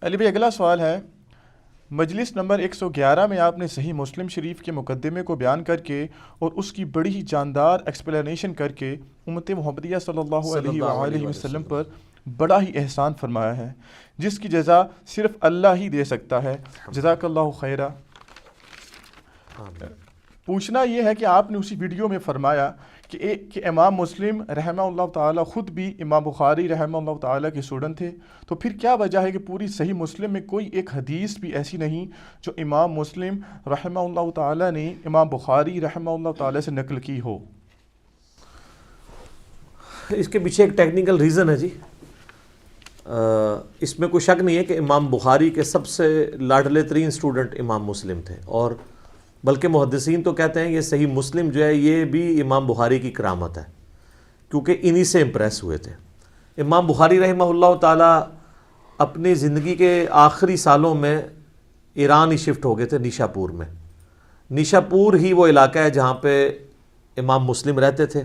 علی بھائی اگلا سوال ہے، مجلس نمبر 111 میں آپ نے صحیح مسلم شریف کے مقدمے کو بیان کر کے اور اس کی بڑی ہی جاندار ایکسپلینیشن کر کے امت محمدیہ صلی اللہ علیہ وآلہ وسلم پر بڑا ہی احسان فرمایا ہے، جس کی جزا صرف اللہ ہی دے سکتا ہے، جزاک اللہ خیرہ۔ پوچھنا یہ ہے کہ آپ نے اسی ویڈیو میں فرمایا کہ امام مسلم رحمہ اللہ تعالیٰ خود بھی امام بخاری رحمہ اللہ تعالیٰ کے اسٹوڈنٹ تھے، تو پھر کیا وجہ ہے کہ پوری صحیح مسلم میں کوئی ایک حدیث بھی ایسی نہیں جو امام مسلم رحمہ اللہ تعالیٰ نے امام بخاری رحمہ اللہ تعالیٰ سے نقل کی ہو؟ اس کے پیچھے ایک ٹیکنیکل ریزن ہے جی۔ اس میں کوئی شک نہیں ہے کہ امام بخاری کے سب سے لاڈلے ترین اسٹوڈنٹ امام مسلم تھے، اور بلکہ محدثین تو کہتے ہیں یہ صحیح مسلم جو ہے یہ بھی امام بخاری کی کرامت ہے، کیونکہ انہی سے امپریس ہوئے تھے۔ امام بخاری رحمہ اللہ تعالیٰ اپنی زندگی کے آخری سالوں میں ایران ہی شفٹ ہو گئے تھے، نیشا پور میں۔ نیشا پور ہی وہ علاقہ ہے جہاں پہ امام مسلم رہتے تھے۔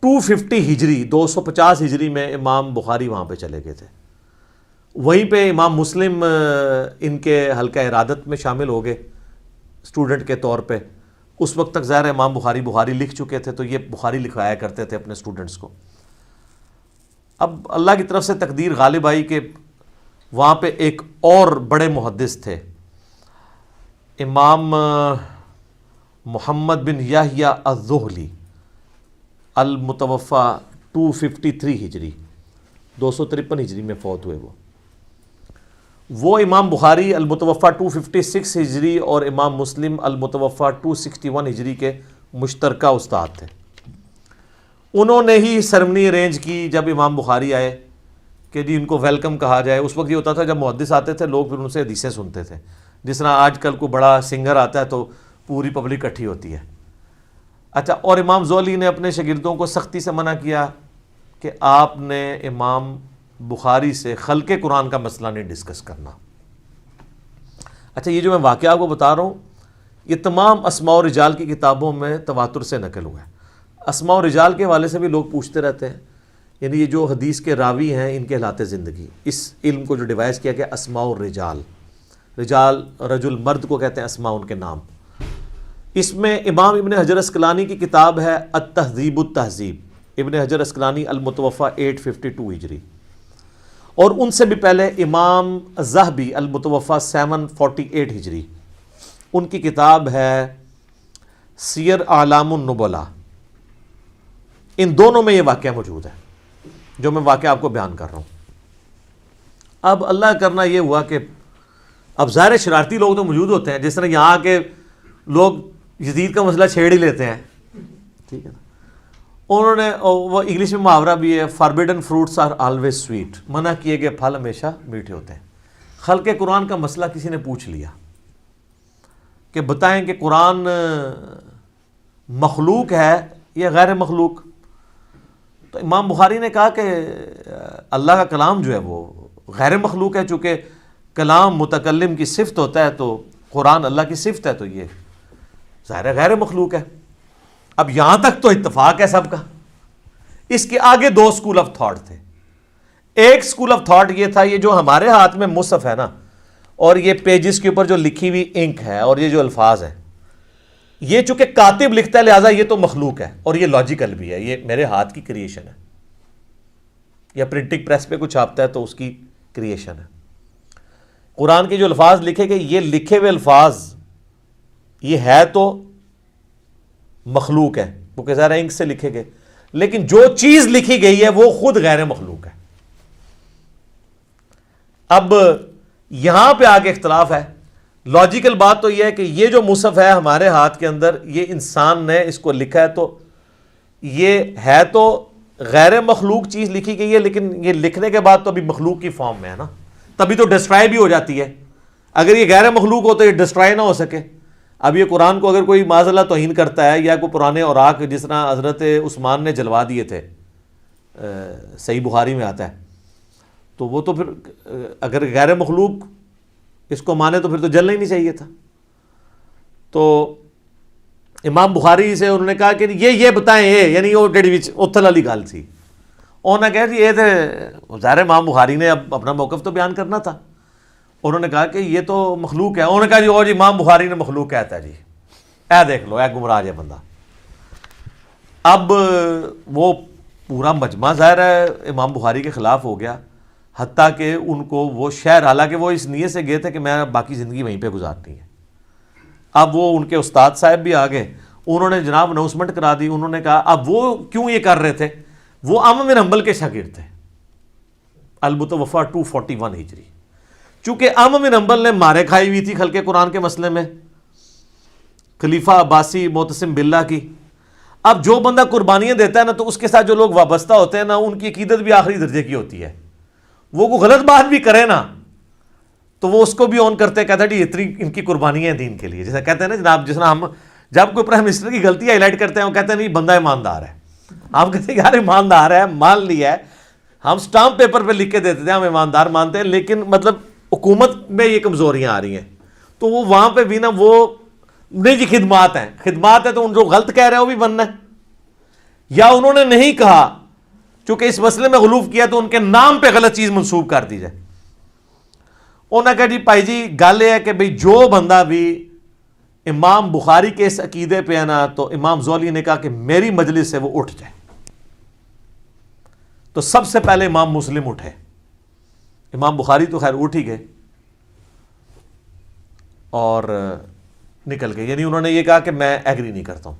250 ہجری 250 ہجری میں امام بخاری وہاں پہ چلے گئے تھے، وہیں پہ امام مسلم ان کے حلقہ ارادت میں شامل ہو گئے اسٹوڈنٹ کے طور پہ۔ اس وقت تک ظاہر امام بخاری لکھ چکے تھے، تو یہ بخاری لکھوایا کرتے تھے اپنے اسٹوڈنٹس کو۔ اب اللہ کی طرف سے تقدیر غالب آئی کہ وہاں پہ ایک اور بڑے محدث تھے، امام محمد بن یحییٰ الذہلی، المتوفی 253 ہجری 253 ہجری میں فوت ہوئے۔ وہ امام بخاری المتوفی 256 ہجری اور امام مسلم المتوفی 261 ہجری کے مشترکہ استاد تھے۔ انہوں نے ہی سرمنی ارینج کی جب امام بخاری آئے کہ جی ان کو ویلکم کہا جائے۔ اس وقت یہ ہوتا تھا جب محدث آتے تھے لوگ پھر ان سے حدیثیں سنتے تھے، جس طرح آج کل کوئی بڑا سنگر آتا ہے تو پوری پبلک اکٹھی ہوتی ہے۔ اچھا، اور امام زولی نے اپنے شاگردوں کو سختی سے منع کیا کہ آپ نے امام بخاری سے خلق قرآن کا مسئلہ نہیں ڈسکس کرنا۔ اچھا، یہ جو میں واقعہ آپ کو بتا رہا ہوں یہ تمام اسماء و رجال کی کتابوں میں تواتر سے نقل ہوا ہے۔ اسماء و رجال کے حوالے سے بھی لوگ پوچھتے رہتے ہیں، یعنی یہ جو حدیث کے راوی ہیں ان کے حالات زندگی، اس علم کو جو ڈیوائز کیا گیا اسماء الرجال، رجال رجل مرد کو کہتے ہیں، اسماء ان کے نام۔ اس میں امام ابن حجر اسقلانی کی کتاب ہے التہذیب التہذیب، ابن حجر اسقلانی المتوفی 852 ہجری، اور ان سے بھی پہلے امام الذہبی المتوفی 748 ہجری، ان کی کتاب ہے سیر اعلام النبلاء۔ ان دونوں میں یہ واقعہ موجود ہے جو میں واقعہ آپ کو بیان کر رہا ہوں۔ اب اللہ کرنا یہ ہوا کہ اب ظاہر شرارتی لوگ تو موجود ہوتے ہیں، جس طرح یہاں کے لوگ یزید کا مسئلہ چھیڑ ہی لیتے ہیں، ٹھیک ہے نا۔ انہوں نے وہ انگلش میں محاورہ بھی ہے، forbidden fruits are always sweet, منع کیے گئے پھل ہمیشہ میٹھے ہوتے ہیں۔ خلق قرآن کا مسئلہ کسی نے پوچھ لیا کہ بتائیں کہ قرآن مخلوق ہے یا غیر مخلوق؟ تو امام بخاری نے کہا کہ اللہ کا کلام جو ہے وہ غیر مخلوق ہے، چونکہ کلام متکلم کی صفت ہوتا ہے تو قرآن اللہ کی صفت ہے، تو یہ ظاہر غیر مخلوق ہے۔ اب یہاں تک تو اتفاق ہے سب کا۔ اس کے آگے دو سکول آف تھاٹ تھے۔ ایک سکول آف تھاٹ یہ تھا، یہ جو ہمارے ہاتھ میں مصحف ہے نا، اور یہ پیجز کے اوپر جو لکھی ہوئی انک ہے اور یہ جو الفاظ ہیں، یہ چونکہ کاتب لکھتا ہے لہٰذا یہ تو مخلوق ہے، اور یہ لاجیکل بھی ہے، یہ میرے ہاتھ کی کریشن ہے، یا پرنٹنگ پریس پہ کچھ چھاپتا ہے تو اس کی کریشن ہے۔ قرآن کے جو الفاظ لکھے گئے، یہ لکھے ہوئے الفاظ یہ ہے تو مخلوق ہے کیونکہ ظاہر انک سے لکھے گئے، لیکن جو چیز لکھی گئی ہے وہ خود غیر مخلوق ہے۔ اب یہاں پہ آگے اختلاف ہے۔ لاجیکل بات تو یہ ہے کہ یہ جو مصحف ہے ہمارے ہاتھ کے اندر، یہ انسان نے اس کو لکھا ہے، تو یہ ہے تو غیر مخلوق چیز لکھی گئی ہے، لیکن یہ لکھنے کے بعد تو ابھی مخلوق کی فارم میں ہے نا، تبھی تو ڈسٹرائے بھی ہو جاتی ہے۔ اگر یہ غیر مخلوق ہو تو یہ ڈسٹرائے نہ ہو سکے۔ اب یہ قرآن کو اگر کوئی معاذ اللہ توہین کرتا ہے، یا کوئی پرانے اوراق جس طرح حضرت عثمان نے جلوا دیے تھے، صحیح بخاری میں آتا ہے، تو وہ تو پھر اگر غیر مخلوق اس کو مانے تو پھر تو جلنا ہی نہیں چاہیے تھا۔ تو امام بخاری سے انہوں نے کہا کہ یہ بتائیں، یعنی وہ اتھل والی گل تھی، انہوں نے کہا جی یہ تو ظاہر امام بخاری نے اب اپنا موقف تو بیان کرنا تھا. انہوں نے کہا کہ یہ تو مخلوق ہے. انہوں نے کہا جی اور جی امام بخاری نے مخلوق کہتا ہے جی, اے دیکھ لو, اے گمراہ ہے بندہ. اب وہ پورا مجمع ظاہر ہے امام بخاری کے خلاف ہو گیا, حتیٰ کہ ان کو وہ شہر, حالانکہ وہ اس نیت سے گئے تھے کہ میں باقی زندگی وہیں پہ گزارنی ہے. اب وہ ان کے استاد صاحب بھی آ گئے, انہوں نے جناب اناؤنسمنٹ کرا دی. انہوں نے کہا اب وہ کیوں یہ کر رہے تھے, وہ احمد بن حنبل کے شاگرد تھے, المتوفیٰ 241 ہجری. چونکہ احمد بن حنبل نے مارے کھائی ہوئی تھی خلق قرآن کے مسئلے میں, خلیفہ عباسی معتصم باللہ کی. اب جو بندہ قربانیاں دیتا ہے نا, تو اس کے ساتھ جو لوگ وابستہ ہوتے ہیں نا, ان کی عقیدت بھی آخری درجے کی ہوتی ہے. وہ کوئی غلط بات بھی کرے نا تو وہ اس کو بھی آن کرتے, کہتا ہے جی اتنی ان کی قربانیاں ہیں دین کے لیے. جیسا کہتے ہیں نا جناب, جس طرح ہم جب کوئی پرائم منسٹر کی غلطی ہائی لائٹ کرتے ہیں, وہ کہتے ہیں نہیں بندہ ایماندار ہے. آپ کہتے ہیں یار ایماندار ہے, مان لیا ہے, ہم سٹامپ پیپر پہ لکھ کے دیتے تھے ہم ایماندار مانتے ہیں, لیکن مطلب حکومت میں یہ کمزوریاں آ رہی ہیں. تو وہ وہاں پہ بھی نا وہ نہیں جی خدمات ہیں, خدمات ہے تو ان جو غلط کہہ رہے ہیں وہ بھی بننا ہے. یا انہوں نے نہیں کہا, چونکہ اس مسئلے میں غلوف کیا تو ان کے نام پہ غلط چیز منسوب کر دی جائے. انہوں نے کہا جی بھائی جی گل یہ ہے کہ بھائی جو بندہ بھی امام بخاری کے اس عقیدے پہ ہے نا, تو امام زولی نے کہا کہ میری مجلس سے وہ اٹھ جائے. تو سب سے پہلے امام مسلم اٹھے, امام بخاری تو خیر اٹھ ہی گئے اور نکل گئے. یعنی انہوں نے یہ کہا کہ میں ایگری نہیں کرتا ہوں.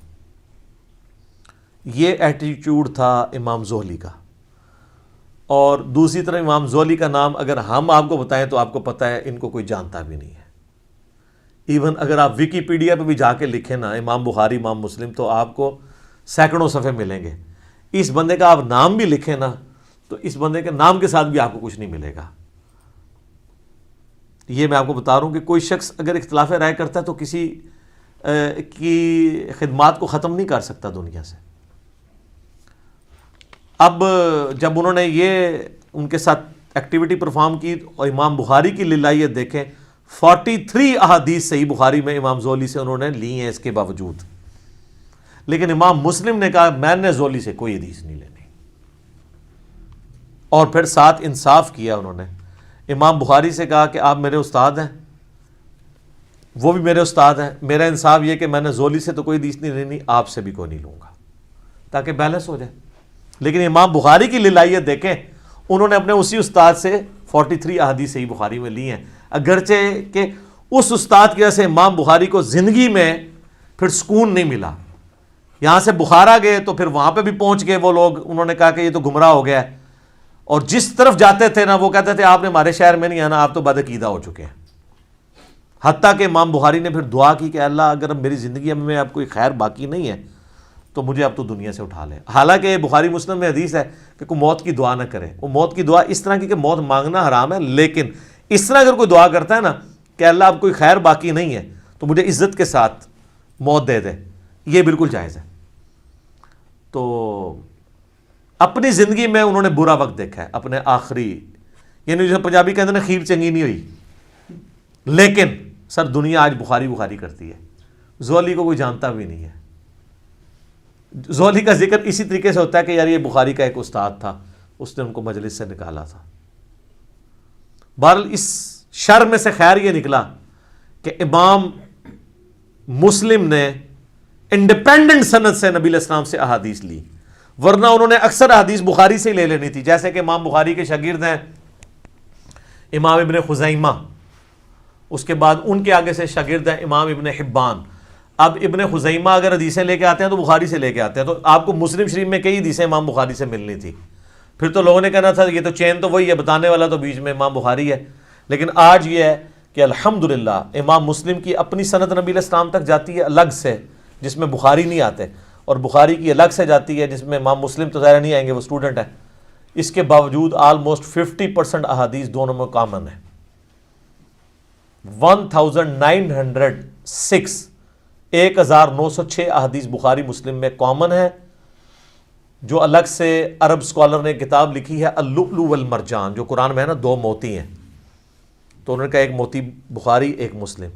یہ ایٹیچیوڈ تھا امام زہلی کا. اور دوسری طرف امام زہلی کا نام اگر ہم آپ کو بتائیں تو آپ کو پتہ ہے ان کو کوئی جانتا بھی نہیں ہے. ایون اگر آپ ویکیپیڈیا پہ بھی جا کے لکھیں نا امام بخاری امام مسلم, تو آپ کو سینکڑوں صفحے ملیں گے. اس بندے کا آپ نام بھی لکھیں نا تو اس بندے کے نام کے ساتھ بھی آپ کو کچھ نہیں ملے گا. یہ میں آپ کو بتا رہا ہوں کہ کوئی شخص اگر اختلاف رائے کرتا ہے تو کسی کی خدمات کو ختم نہیں کر سکتا دنیا سے. اب جب انہوں نے یہ ان کے ساتھ ایکٹیویٹی پرفارم کی, اور امام بخاری کی للہیت دیکھیں, 43 احادیث صحیح بخاری میں امام زولی سے انہوں نے لی ہیں اس کے باوجود. لیکن امام مسلم نے کہا میں نے زولی سے کوئی حدیث نہیں لینی. اور پھر ساتھ انصاف کیا انہوں نے. امام بخاری سے کہا کہ آپ میرے استاد ہیں, وہ بھی میرے استاد ہیں, میرا انصاف یہ کہ میں نے زولی سے تو کوئی حدیث نہیں لینی, آپ سے بھی کوئی نہیں لوں گا, تاکہ بیلنس ہو جائے. لیکن امام بخاری کی للہیت دیکھیں, انہوں نے اپنے اسی استاد سے 43 احادیث صحیح بخاری میں لی ہیں, اگرچہ کہ اس استاد کی وجہ سے امام بخاری کو زندگی میں پھر سکون نہیں ملا. یہاں سے بخارا گئے تو پھر وہاں پہ بھی پہنچ گئے وہ لوگ, انہوں نے کہا کہ یہ تو گمراہ ہو گیا ہے, اور جس طرف جاتے تھے نا وہ کہتے تھے آپ نے ہمارے شہر میں نہیں آنا, آپ تو بدعقیدہ ہو چکے ہیں. حتیٰ کہ امام بخاری نے پھر دعا کی کہ اللہ اگر میری زندگی میں اب کوئی خیر باقی نہیں ہے تو مجھے اب تو دنیا سے اٹھا لے. حالانکہ بخاری مسلم میں حدیث ہے کہ کوئی موت کی دعا نہ کرے. وہ موت کی دعا اس طرح کی کہ موت مانگنا حرام ہے, لیکن اس طرح اگر کوئی دعا کرتا ہے نا کہ اللہ اب کوئی خیر باقی نہیں ہے تو مجھے عزت کے ساتھ موت دے دے, یہ بالکل جائز ہے. تو اپنی زندگی میں انہوں نے برا وقت دیکھا ہے, اپنے آخری, یعنی جو پنجابی کہتے ہیں نا خیر چنگی نہیں ہوئی, لیکن سر دنیا آج بخاری بخاری کرتی ہے. زولی کو کوئی جانتا بھی نہیں ہے. زولی کا ذکر اسی طریقے سے ہوتا ہے کہ یار یہ بخاری کا ایک استاد تھا, اس نے ان کو مجلس سے نکالا تھا. بہرحال اس شر میں سے خیر یہ نکلا کہ امام مسلم نے انڈیپینڈنٹ سند سے نبی علیہ السلام سے احادیث لی, ورنہ انہوں نے اکثر احادیث بخاری سے لے لینی تھی. جیسے کہ امام بخاری کے شاگرد ہیں امام ابن خزیمہ, اس کے بعد ان کے آگے سے شاگرد ہیں امام ابن حبان. اب ابن خزیمہ اگر حدیثیں لے کے آتے ہیں تو بخاری سے لے کے آتے ہیں, تو آپ کو مسلم شریف میں کئی حدیثیں امام بخاری سے ملنی تھی. پھر تو لوگوں نے کہنا تھا یہ تو چین تو وہی ہے, بتانے والا تو بیچ میں امام بخاری ہے. لیکن آج یہ ہے کہ الحمدللہ امام مسلم کی اپنی سند نبی علیہ السلام تک جاتی ہے الگ سے, جس میں بخاری نہیں آتے, اور بخاری کی الگ سے جاتی ہے جس میں امام مسلم تو ظاہر نہیں آئیں گے, وہ اسٹوڈنٹ ہے. اس کے باوجود آلموسٹ 50% احادیث دونوں میں کامن ہے. 1906 احادیث بخاری مسلم میں کامن ہے. جو الگ سے عرب سکولر نے کتاب لکھی ہے اللؤلؤ والمرجان, جو قرآن میں ہے نا 2 موتی ہیں, تو انہوں نے کہا ایک موتی بخاری ایک مسلم,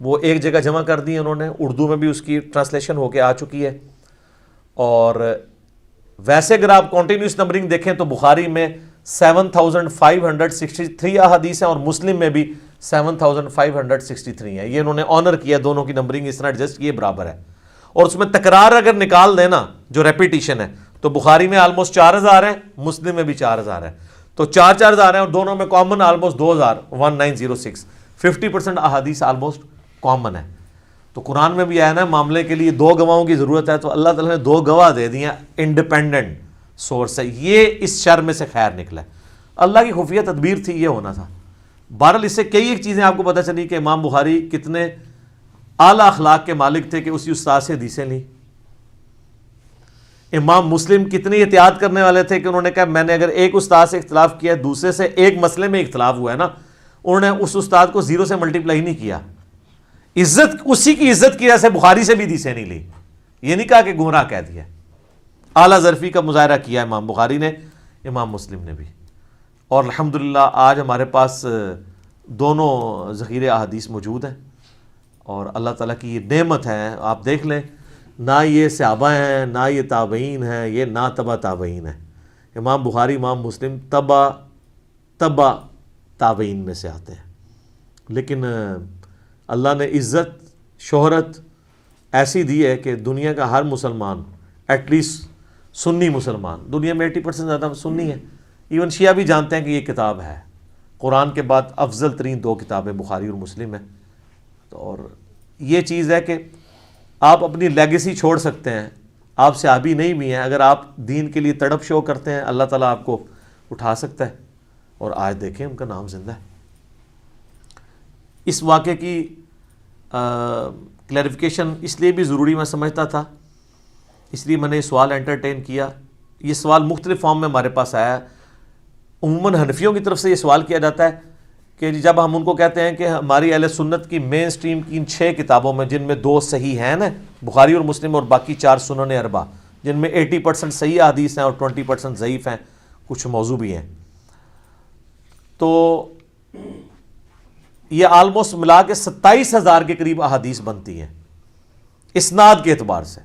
وہ ایک جگہ جمع کر دی انہوں نے. اردو میں بھی اس کی ٹرانسلیشن ہو کے آ چکی ہے, اور ویسے اگر آپ کنٹینیوس نمبرنگ دیکھیں تو بخاری میں 7563 احادیث ہیں اور مسلم میں بھی 7563 ہیں. یہ انہوں نے آنر کیا, دونوں کی نمبرنگ اس طرح ایڈجسٹ کی برابر ہے. اور اس میں تکرار اگر نکال دینا جو ریپیٹیشن ہے تو بخاری میں آلموسٹ 4000 ہیں, مسلم میں بھی 4000 ہیں, تو 4000 ہیں اور دونوں میں کامن آلموسٹ 1906. 50% احادیث آلموسٹ کامن ہے. تو قرآن میں بھی آیا نا معاملے کے لیے 2 گواہوں کی ضرورت ہے, تو اللہ تعالیٰ نے 2 گواہ دے دیے, انڈیپینڈنٹ سورس ہے. یہ اس شر میں سے خیر نکلا ہے, اللہ کی خفیہ تدبیر تھی, یہ ہونا تھا. بہرحال اس سے کئی ایک چیزیں آپ کو پتہ چلی کہ امام بخاری کتنے اعلیٰ اخلاق کے مالک تھے کہ اسی استاد سے حدیثیں لی. امام مسلم کتنی احتیاط کرنے والے تھے کہ انہوں نے کہا میں نے اگر ایک استاد سے اختلاف کیا, دوسرے سے ایک مسئلے میں اختلاف ہوا ہے نا, انہوں نے اس استاد کو 0 سے ملٹیپلائی نہیں کیا. عزت, اسی کی عزت کی وجہ سے بخاری سے بھی حدیثیں نہیں لی. یہ نہیں کہا کہ گمراہ کہہ دیا. اعلیٰ ظرفی کا مظاہرہ کیا امام بخاری نے, امام مسلم نے بھی. اور الحمدللہ آج ہمارے پاس دونوں ذخیرے احادیث موجود ہیں, اور اللہ تعالیٰ کی یہ نعمت ہے. آپ دیکھ لیں, نہ یہ صحابہ ہیں, نہ یہ تابعین ہیں, یہ نہ تبع تابعین ہیں. امام بخاری, امام مسلم تبع تابعین میں سے آتے ہیں. لیکن اللہ نے عزت, شہرت ایسی دی ہے کہ دنیا کا ہر مسلمان, ایٹ لیسٹ سنی مسلمان, دنیا میں 80% زیادہ سنی ہے, ایون شیعہ بھی جانتے ہیں کہ یہ کتاب ہے. قرآن کے بعد افضل ترین 2 کتابیں بخاری اور مسلم ہیں. اور یہ چیز ہے کہ آپ اپنی لیگیسی چھوڑ سکتے ہیں. آپ صحابی نہیں بھی ہیں, اگر آپ دین کے لیے تڑپ شو کرتے ہیں, اللہ تعالیٰ آپ کو اٹھا سکتا ہے. اور آج دیکھیں ان کا نام زندہ ہے. اس واقعے کی کلیریفیکیشن اس لیے بھی ضروری میں سمجھتا تھا, اس لیے میں نے یہ سوال انٹرٹین کیا. یہ سوال مختلف فارم میں ہمارے پاس آیا. عموماً حنفیوں کی طرف سے یہ سوال کیا جاتا ہے کہ جب ہم ان کو کہتے ہیں کہ ہماری اہل سنت کی مین سٹریم کی ان 6 کتابوں میں, جن میں 2 صحیح ہیں نا, بخاری اور مسلم, اور باقی 4 سنن اربع, جن میں 80% صحیح احادیث ہیں اور 20% ضعیف ہیں, کچھ موضوع بھی ہیں, تو یہ آلموسٹ ملا کے 27,000 کے قریب احادیث بنتی ہیں اسناد کے اعتبار سے.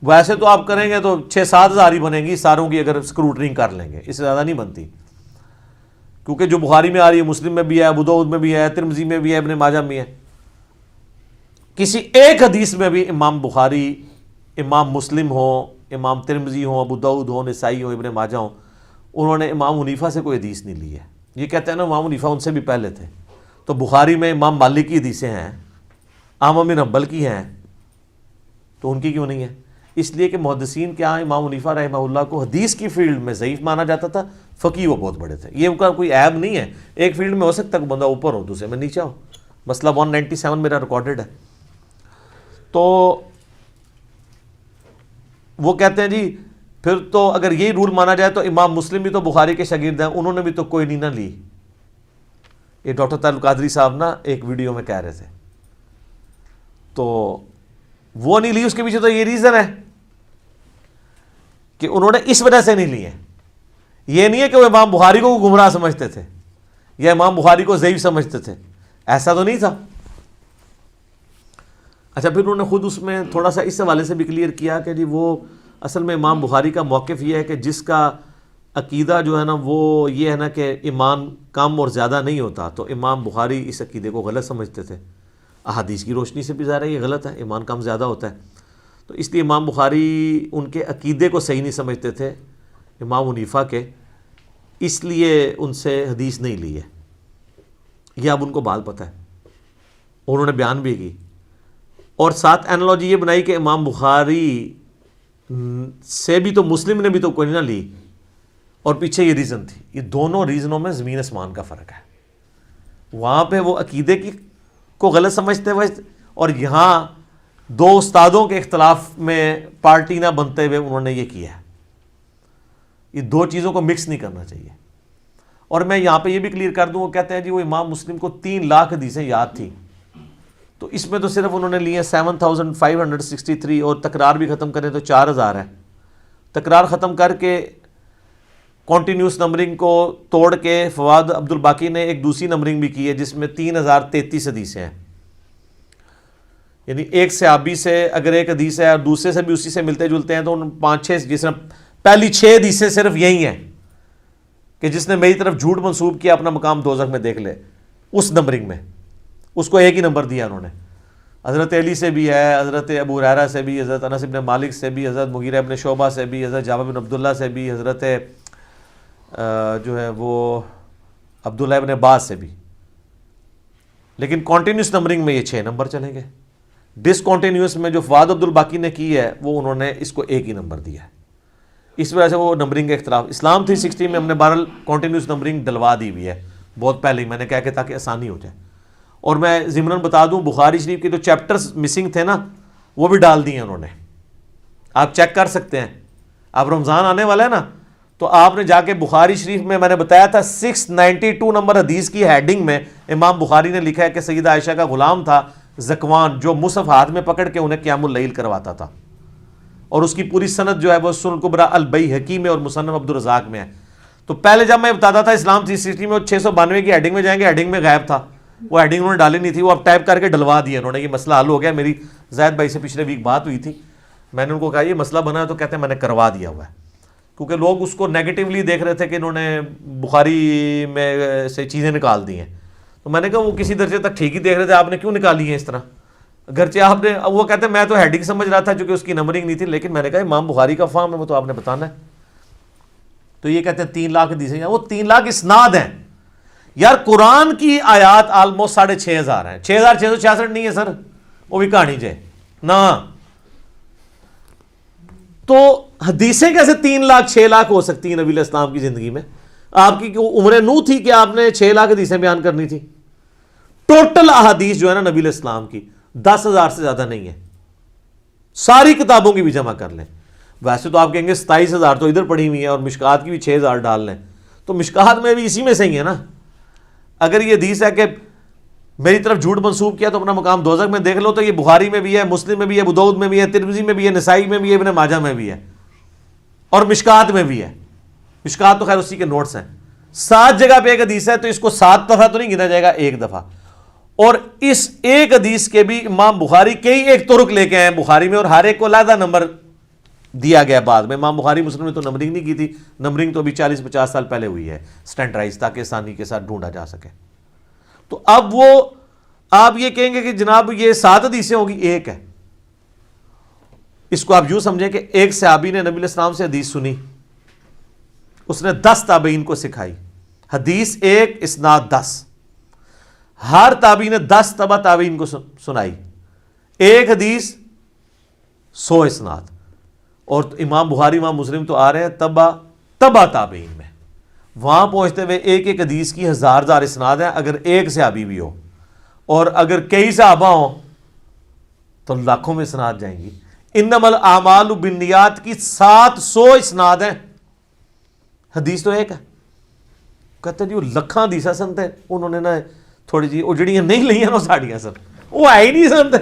ویسے تو آپ کریں گے تو 6-7 ہزار ہی بنے گی ساروں کی, اگر اسکروٹنگ کر لیں گے, اس سے زیادہ نہیں بنتی. کیونکہ جو بخاری میں آ رہی ہے, مسلم میں بھی ہے, ابو داؤد میں بھی ہے, ترمذی میں بھی ہے, ابن ماجہ میں ہے. کسی ایک حدیث میں بھی امام بخاری, امام مسلم ہو, امام ترمذی ہو, ابو داؤد ہو, نسائی ہو, ابن ماجہ ہو, انہوں نے امام حنیفہ سے کوئی حدیث نہیں لی ہے. یہ کہتے ہیں نا امام حنیفہ ان سے بھی پہلے تھے, تو بخاری میں امام مالک کی حدیثیں ہیں, احمد بن حنبل کی ہیں, تو ان کی کیوں نہیں ہے؟ اس لیے کہ محدثین کے ہاں امام حنیفہ رحمہ اللہ کو حدیث کی فیلڈ میں ضعیف مانا جاتا تھا, فقیہ وہ بہت بڑے تھے. یہ ان کا کوئی عیب نہیں ہے, ایک فیلڈ میں ہو سکتا ہے کہ بندہ اوپر ہو, دوسرے میں نیچے ہو. مسئلہ 197 میرا ریکارڈڈ ہے. تو وہ کہتے ہیں جی پھر تو اگر یہی رول مانا جائے تو امام مسلم بھی تو بخاری کے شاگرد ہیں, انہوں نے بھی تو کوئی نہیں نہ لی. یہ ڈاکٹر طاہر القادری صاحب نا ایک ویڈیو میں کہہ رہے تھے, تو وہ نہیں لی, اس کے پیچھے تو یہ ریزن ہے کہ انہوں نے اس وجہ سے نہیں لی ہے. یہ نہیں ہے کہ وہ امام بخاری کو گمراہ سمجھتے تھے یا امام بخاری کو ضعیف سمجھتے تھے, ایسا تو نہیں تھا. اچھا, پھر انہوں نے خود اس میں تھوڑا سا اس حوالے سے بھی کلیئر کیا کہ جی وہ اصل میں امام بخاری کا موقف یہ ہے کہ جس کا عقیدہ جو ہے نا وہ یہ ہے نا کہ ایمان کم اور زیادہ نہیں ہوتا, تو امام بخاری اس عقیدے کو غلط سمجھتے تھے. احادیث کی روشنی سے بھی ظاہر ہے یہ غلط ہے, ایمان کم زیادہ ہوتا ہے. تو اس لیے امام بخاری ان کے عقیدے کو صحیح نہیں سمجھتے تھے امام حنیفہ کے, اس لیے ان سے حدیث نہیں لی ہے. یہ اب ان کو بات پتہ ہے, انہوں نے بیان بھی کی, اور ساتھ اینالوجی یہ بنائی کہ امام بخاری سے بھی تو مسلم نے بھی تو کوئی نہ لی, اور پیچھے یہ ریزن تھی. یہ دونوں ریزنوں میں زمین آسمان کا فرق ہے. وہاں پہ وہ عقیدے کی کو غلط سمجھتے ہوئے, اور یہاں 2 استادوں کے اختلاف میں پارٹی نہ بنتے ہوئے انہوں نے یہ کیا ہے. یہ 2 چیزوں کو مکس نہیں کرنا چاہیے. اور میں یہاں پہ یہ بھی کلیئر کر دوں, وہ کہتے ہیں جی وہ امام مسلم کو 3 لاکھ حدیثیں یاد تھیں, تو اس میں تو صرف انہوں نے لی ہیں 7563, اور تکرار بھی ختم کریں تو 4000 ہے. تکرار ختم کر کے کنٹینیوس نمبرنگ کو توڑ کے فواد عبد الباقی نے ایک دوسری نمبرنگ بھی کی ہے جس میں 3033 حدیثیں ہیں. یعنی ایک صحابی سے اگر ایک حدیث ہے اور دوسرے سے بھی اسی سے ملتے جلتے ہیں تو ان 5-6 جس طرح پہلی 6 حدیثیں صرف یہی ہیں کہ جس نے میری طرف جھوٹ منسوب کیا اپنا مقام دوزخ میں دیکھ لے، اس نمبرنگ میں اس کو ایک ہی نمبر دیا انہوں نے. حضرت علی سے بھی ہے، حضرت ابو ہریرہ سے بھی، حضرت انس بن مالک سے بھی، حضرت مغیرہ بن شعبہ سے بھی، حضرت جابر بن عبداللہ سے بھی، حضرت جو ہے وہ عبداللہ ابن عباس سے بھی. لیکن کانٹینیوس نمبرنگ میں یہ 6 نمبر چلیں گے. ڈسکنٹینیوس میں جو فواد عبد الباقی نے کی ہے وہ انہوں نے اس کو ایک ہی نمبر دیا ہے. اس وجہ سے وہ نمبرنگ کا اختلاف. اسلام 360 میں ہم نے بہرحال کانٹینیوس نمبرنگ ڈلوا دی ہوئی ہے بہت پہلے ہی، میں نے کہا کہ تاکہ آسانی ہو جائے. اور میں ضمناً بتا دوں بخاری شریف کے جو چیپٹرز مسنگ تھے نا وہ بھی ڈال دیے انہوں نے، آپ چیک کر سکتے ہیں. اب رمضان آنے والا ہے نا تو آپ نے جا کے بخاری شریف میں نے بتایا تھا 692 نمبر حدیث کی ہیڈنگ میں امام بخاری نے لکھا ہے کہ سیدہ عائشہ کا غلام تھا زکوان جو مصحف ہاتھ میں پکڑ کے انہیں قیام اللیل کرواتا تھا، اور اس کی پوری سند جو ہے وہ سنن کبریٰ البیہقی میں اور مصنف عبدالرزاق میں ہے. تو پہلے جب میں بتاتا تھا اسلام 360 میں وہ 692 کی ہیڈنگ میں جائیں گے، ہیڈنگ میں غائب تھا، وہ ہیڈنگ انہوں نے ڈالی نہیں تھی، وہ اب ٹائپ کر کے ڈلوا دیا انہوں نے. یہ مسئلہ حل ہو گیا. میری زید بھائی سے پچھلے ویک بات ہوئی تھی، میں نے ان کو کہا یہ مسئلہ بنا ہے تو کہتے ہیں میں نے کروا دیا ہوا ہے، کیونکہ لوگ اس کو نیگیٹیولی دیکھ رہے تھے کہ انہوں نے بخاری میں سے چیزیں نکال دی ہیں. تو میں نے کہا وہ کسی درجے تک ٹھیک ہی دیکھ رہے تھے، آپ نے کیوں نکالی ہیں اس طرح؟ گرچہ آپ نے، وہ کہتے ہیں میں تو ہیڈنگ سمجھ رہا تھا چونکہ اس کی نمبرنگ نہیں تھی، لیکن میں نے کہا امام بخاری کا فہم ہے وہ تو آپ نے بتانا ہے. تو یہ کہتے ہیں 3 لاکھ حدیثیں، وہ 3 لاکھ اسناد ہیں. یار قرآن کی آیات آلموسٹ 6,500 ہیں، 6,666 نہیں ہے سر، وہ بھی کہانی جائے نا. تو حدیثیں کیسے 3 لاکھ 6 لاکھ ہو سکتی ہیں نبی علیہ السلام کی زندگی میں؟ آپ کی عمر نو تھی کہ آپ نے 6 لاکھ حدیثیں بیان کرنی تھی؟ ٹوٹل احادیث جو ہے نا نبی علیہ السلام کی 10,000 سے زیادہ نہیں ہے، ساری کتابوں کی بھی جمع کر لیں. ویسے تو آپ کہیں گے 27,000 تو ادھر پڑھی ہوئی ہیں اور مشکات کی بھی 6,000 ڈال لیں، تو مشکات میں بھی اسی میں سے ہی ہے نا. اگر یہ حدیث ہے کہ میری طرف جھوٹ منسوب کیا تو اپنا مقام دوزخ میں دیکھ لو، تو یہ بخاری میں بھی ہے، مسلم میں بھی ہے، ابو داؤد میں بھی ہے، ترمذی میں بھی ہے، نسائی میں بھی ہے، ابن ماجہ میں بھی ہے، اور مشکات میں بھی ہے. مشکات تو خیر اسی کے نوٹس ہیں. 7 جگہ پہ ایک حدیث ہے تو اس کو 7 دفعہ تو نہیں گنا جائے گا، 1 دفعہ. اور اس ایک حدیث کے بھی امام بخاری کئی ایک طرق لے کے آئے ہیں بخاری میں، اور ہر ایک کو علیحدہ نمبر دیا گیا بعد میں. امام بخاری مسلم نے تو نمبرنگ نہیں کی تھی، نمبرنگ تو ابھی 40-50 سال پہلے ہوئی ہے اسٹینڈرڈائز، تاکہ آسانی کے ساتھ ڈھونڈا جا سکے. تو اب وہ آپ یہ کہیں گے کہ جناب یہ 7 حدیثیں ہوگی، ایک ہے. اس کو آپ یوں سمجھیں کہ ایک صحابی نے نبی علیہ السلام سے حدیث سنی، اس نے 10 تابعین کو سکھائی. حدیث 1 اسناد 10، ہر تابعی نے 10 تبع تابعین کو سنائی، ایک حدیث 100 اسناد. اور امام بخاری امام مسلم تو آ رہے ہیں تبع تابعین میں، وہاں پہنچتے ہوئے ایک ایک حدیث کی 1000 اسناد ہیں اگر ایک صحابی بھی ہو، اور اگر کئی صحابہ ہوں تو لاکھوں میں اسناد جائیں گی. انما الاعمال بالنیات کی 700 اسناد ہیں، حدیث تو ایک ہے. کہتے ہیں جی وہ لکھاں حدیثیں سنتے، انہوں نے نا تھوڑی جی وہ جڑیاں نہیں لئیاں نا ساڑیاں سر، وہ ہے ہی نہیں سنتے.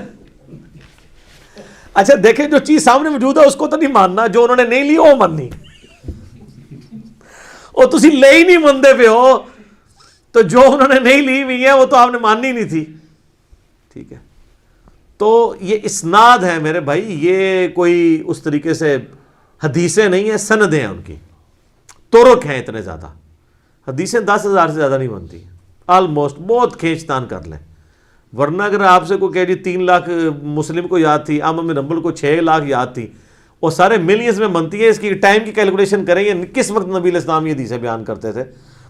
اچھا دیکھیں جو چیز سامنے موجود ہے اس کو تو نہیں ماننا، جو انہوں نے نہیں لی وہ ماننی. وہ تسی لے ہی نہیں مندے پہ ہو، تو جو انہوں نے نہیں لی ہوئی ہیں وہ تو آپ نے ماننی نہیں تھی. ٹھیک ہے، تو یہ اسناد ہیں میرے بھائی، یہ کوئی اس طریقے سے حدیثیں نہیں ہیں، سندیں ہیں، ان کی طرق ہیں اتنے زیادہ. حدیثیں 10,000 سے زیادہ نہیں بنتی آلموسٹ، بہت کھینچ تان کر لیں. ورنہ اگر آپ سے کوئی کہہ جی 3 لاکھ مسلم کو یاد تھی، احمد بن حنبل کو 6 لاکھ یاد تھی، اور سارے ملینز میں بنتی ہیں، اس کی ٹائم کی کیلکولیشن کریں گے کس وقت نبی علیہ السلام یہ حدیثیں بیان کرتے تھے.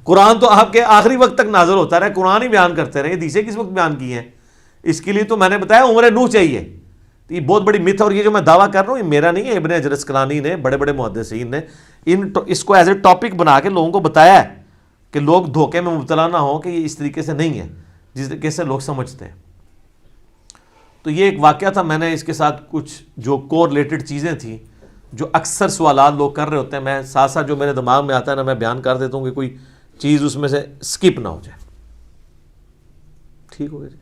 قرآن تو آپ کے آخری وقت تک نازل ہوتا رہا، قرآن ہی بیان کرتے رہے، حدیثیں کس وقت بیان کی ہیں؟ اس کے لیے تو میں نے بتایا عمر نوح چاہیے. یہ بہت بڑی مت ہے، اور یہ جو میں دعویٰ کر رہا ہوں یہ میرا نہیں ہے، ابن حجر اسقلانی نے، بڑے بڑے محدثین نے اس کو ایز اے ٹاپک بنا کے لوگوں کو بتایا ہے کہ لوگ دھوکے میں مبتلا نہ ہوں کہ یہ اس طریقے سے نہیں ہے جس طریقے سے لوگ سمجھتے ہیں. تو یہ ایک واقعہ تھا، میں نے اس کے ساتھ کچھ جو کو ریلیٹڈ چیزیں تھیں جو اکثر سوالات لوگ کر رہے ہوتے ہیں، میں ساتھ ساتھ جو میرے دماغ میں آتا ہے نا میں بیان کر دیتا ہوں کہ کوئی چیز اس میں سے سکپ نہ ہو جائے. ٹھیک ہو گیا جی.